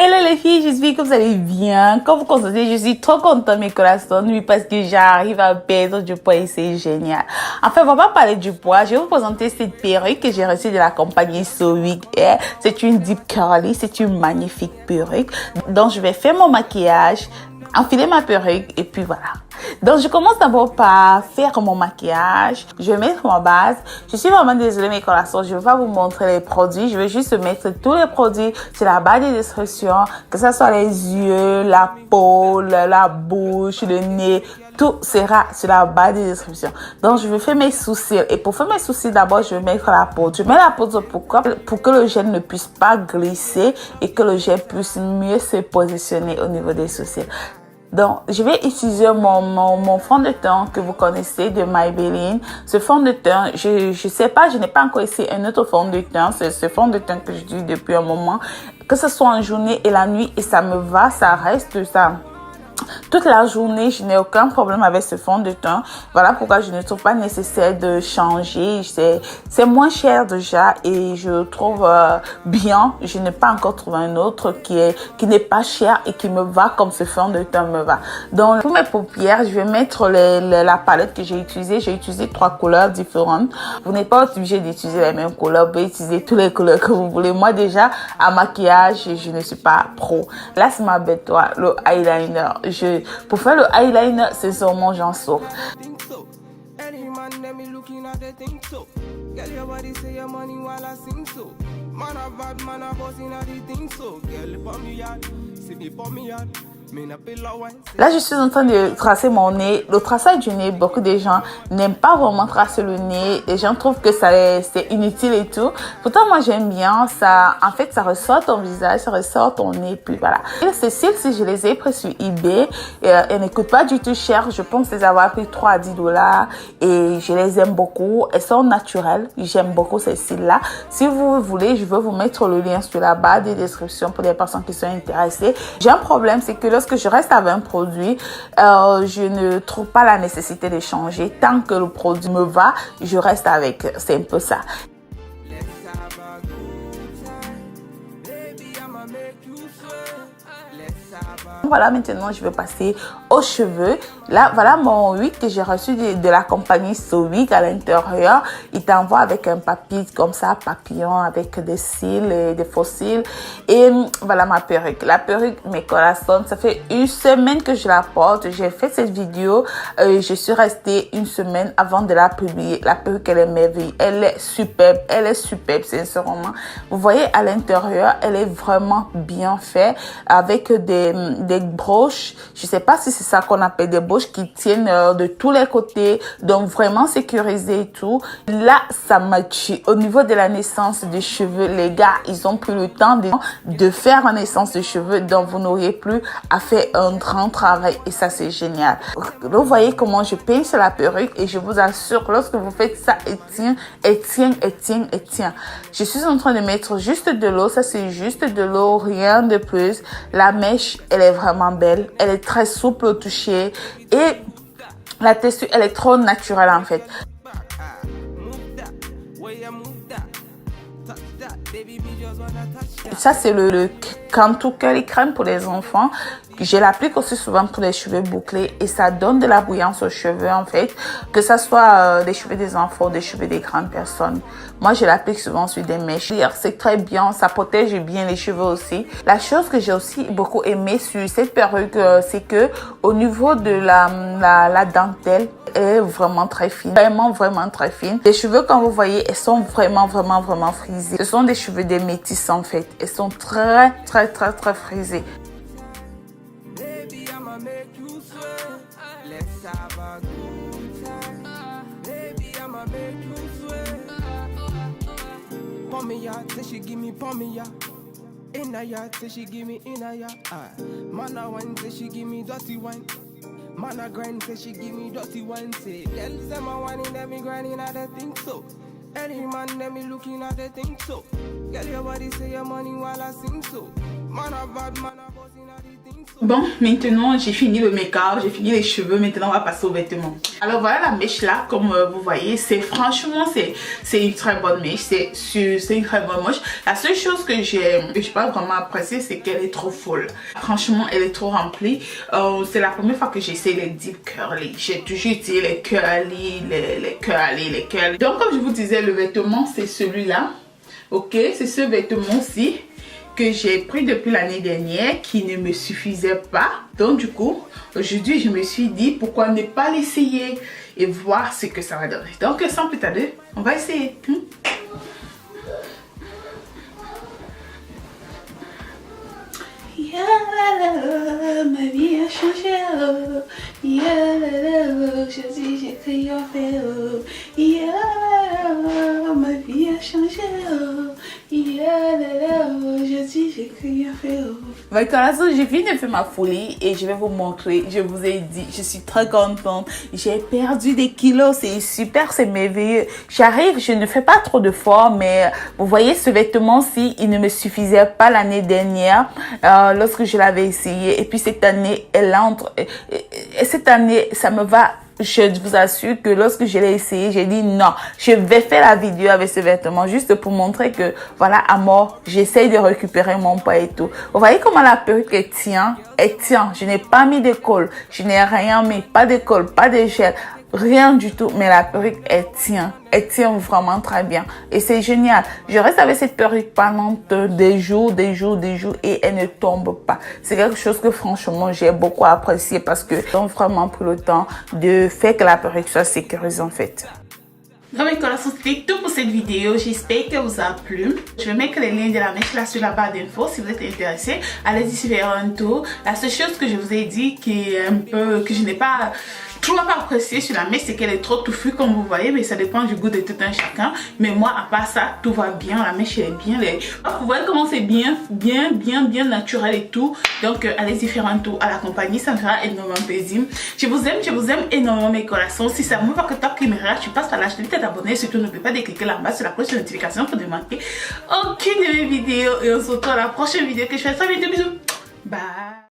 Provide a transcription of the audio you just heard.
Hello les filles, j'espère que vous allez bien. Comme vous constatez, je suis trop contente mes collations, oui, parce que j'arrive à perdre du poids et c'est génial. Enfin, on va pas parler du poids. Je vais vous présenter cette perruque que j'ai reçue de la compagnie So Week Hair. C'est une deep curly, c'est une magnifique perruque. Donc, je vais faire mon maquillage, enfiler ma perruque et puis voilà. Donc, je commence d'abord par faire mon maquillage. Je vais mettre ma base. Je suis vraiment désolée, mes collations. Je ne vais pas vous montrer les produits. Je vais juste mettre tous les produits sur la barre de description. Que ce soit les yeux, la peau, la bouche, le nez. Tout sera sur la barre de description. Donc, je vais faire mes sourcils. Et pour faire mes sourcils, d'abord, je vais mettre la poudre. Je mets la poudre pourquoi? Pour que le gel ne puisse pas glisser et que le gel puisse mieux se positionner au niveau des sourcils. Donc, je vais utiliser mon fond de teint que vous connaissez de Maybelline. Ce fond de teint, je sais pas, je n'ai pas encore essayé un autre fond de teint. C'est ce fond de teint que je dis depuis un moment. Que ce soit en journée et la nuit, et ça me va, ça reste ça. Toute la journée, je n'ai aucun problème avec ce fond de teint. Voilà pourquoi je ne trouve pas nécessaire de changer. C'est moins cher déjà et je trouve bien. Je n'ai pas encore trouvé un autre qui n'est pas cher et qui me va comme ce fond de teint me va. Donc, pour mes paupières, je vais mettre la palette que j'ai utilisée. J'ai utilisé 3 couleurs différentes. Vous n'êtes pas obligé d'utiliser les mêmes couleurs. Vous pouvez utiliser toutes les couleurs que vous voulez. Moi, déjà, à maquillage, je ne suis pas pro. Là, c'est ma bête, toi, le eyeliner. Pour faire le eyeliner, c'est sûrement j'en sors. Là, je suis en train de tracer mon nez. Le traçage du nez, beaucoup de gens n'aiment pas vraiment tracer le nez. Les gens trouvent que c'est inutile et tout. Pourtant, moi, j'aime bien. Ça, en fait, ça ressort ton visage, ça ressort ton nez, puis voilà. Et ces cils, si je les ai pris sur eBay, elles ne coûtent pas du tout cher. Je pense les avoir pris 3 à 10 $ et je les aime beaucoup. Elles sont naturelles. J'aime beaucoup ces cils-là. Si vous voulez, je vais vous mettre le lien sur la barre de description pour les personnes qui sont intéressées. J'ai un problème, c'est que lorsque je reste avec un produit, je ne trouve pas la nécessité de changer. Tant que le produit me va, je reste avec. C'est un peu ça. Voilà, maintenant je vais passer aux cheveux. Là, voilà mon wig que j'ai reçu de la compagnie So Week à l'intérieur. Il t'envoie avec un papier comme ça, papillon avec des cils et des faux cils. Et voilà ma perruque. La perruque, mes collations, ça fait 1 semaine que je la porte. J'ai fait cette vidéo. Je suis restée 1 semaine avant de la publier. La perruque, elle est merveilleuse. Elle est superbe. Elle est superbe, sincèrement. Vous voyez à l'intérieur, elle est vraiment bien faite avec des broches. Je sais pas si c'est ça qu'on appelle des broches qui tiennent de tous les côtés, donc vraiment sécurisé et tout. Là, ça m'a tué. Au niveau de la naissance des cheveux, les gars, ils ont pris le temps de faire une naissance de cheveux, donc vous n'auriez plus à faire un grand travail et ça, c'est génial. Vous voyez comment je pince la perruque et je vous assure que lorsque vous faites ça, elle tient, elle tient, elle tient, elle tient. Je suis en train de mettre juste de l'eau, ça c'est juste de l'eau, rien de plus. La mèche, elle est vraiment belle, elle est très souple au toucher et la texture, elle est trop naturelle en fait. Ça c'est le Cantu Curly Crème pour les enfants. Je l'applique aussi souvent pour les cheveux bouclés et ça donne de la brillance aux cheveux en fait, que ça soit des cheveux des enfants ou des cheveux des grandes personnes. Moi, je l'applique souvent sur des mèches. C'est très bien, ça protège bien les cheveux aussi. La chose que j'ai aussi beaucoup aimé sur cette perruque, c'est que au niveau de la dentelle, elle est vraiment très fine, vraiment très fine. Les cheveux, comme vous voyez, elles sont vraiment frisés. Ce sont des cheveux des métis en fait. Elles sont très frisées. Me yard, say she give me pommy ya. In a yard, say she give me in a yard. Man a wine, say she give me dirty wine. Man a grind, say she give me dirty wine. Say, girl, say my wine in them me grinding, I don't think so. Any man them me looking at the think so. Girl, your body say your money while I sing so. Man a bad man a bossing at the think so. Bon, maintenant j'ai fini le make-up, j'ai fini les cheveux, maintenant on va passer aux vêtements. Alors voilà la mèche là, comme vous voyez, franchement c'est une très bonne mèche, c'est une très bonne mèche. La seule chose que j'ai pas vraiment apprécié, c'est qu'elle est trop folle. Franchement, elle est trop remplie. C'est la première fois que j'essaie les deep curly. J'ai toujours utilisé les curly, les curly. Donc comme je vous disais, le vêtement c'est celui-là. Ok, c'est ce vêtement-ci que j'ai pris depuis l'année dernière qui ne me suffisait pas. Donc du coup, aujourd'hui je me suis dit pourquoi ne pas l'essayer et voir ce que ça va donner. Donc sans plus tarder, on va essayer. Yeah, ma vie a changé. Yeah, je dis j'ai créé un fait. Yeah, ma vie a changé. Yeah, je dis j'ai créé un fait. Voilà, je viens de faire ma folie et je vais vous montrer. Je vous ai dit, je suis très contente. J'ai perdu des kilos, c'est super, c'est merveilleux. J'arrive, je ne fais pas trop de forme, mais vous voyez ce vêtement-ci, il ne me suffisait pas l'année dernière lorsque je l'avais essayé. Et puis cette année, elle entre. Et cette année, ça me va. Je vous assure que lorsque je l'ai essayé, j'ai dit non, je vais faire la vidéo avec ce vêtement juste pour montrer que voilà, à mort, j'essaye de récupérer mon poids et tout. Vous voyez comment la perruque elle tient. Je n'ai pas mis de colle, je n'ai rien mis, pas de colle, pas de gel. Rien du tout, mais la perruque, elle tient vraiment très bien. Et c'est génial. Je reste avec cette perruque pendant des jours et elle ne tombe pas. C'est quelque chose que franchement, j'ai beaucoup apprécié parce que j'ai vraiment pris le temps de faire que la perruque soit sécurisée en fait. Donc mes collations, c'était tout pour cette vidéo. J'espère que vous a plu. Je vais mettre les liens de la mèche là sur la barre d'infos si vous êtes intéressé. Allez-y faire un tour. La seule chose que je vous ai dit qui est un peu que je n'ai pas trop apprécié sur la mèche, c'est qu'elle est trop touffue comme vous voyez, mais ça dépend du goût de tout un chacun. Mais moi, à part ça, tout va bien. La mèche elle est bien. Vous voyez comment c'est bien naturel et tout. Donc allez-y faire un tour à la compagnie, ça me fera énormément plaisir. Je vous aime énormément mes collations. Si ça me va que top caméra, tu passes par là, je te dis de t'abonner. Surtout n'oublie pas de cliquer là-bas sur la cloche de notification pour ne manquer aucune de mes vidéos. Et on se retrouve à la prochaine vidéo que je fais. Très bientôt, bisous. Bye.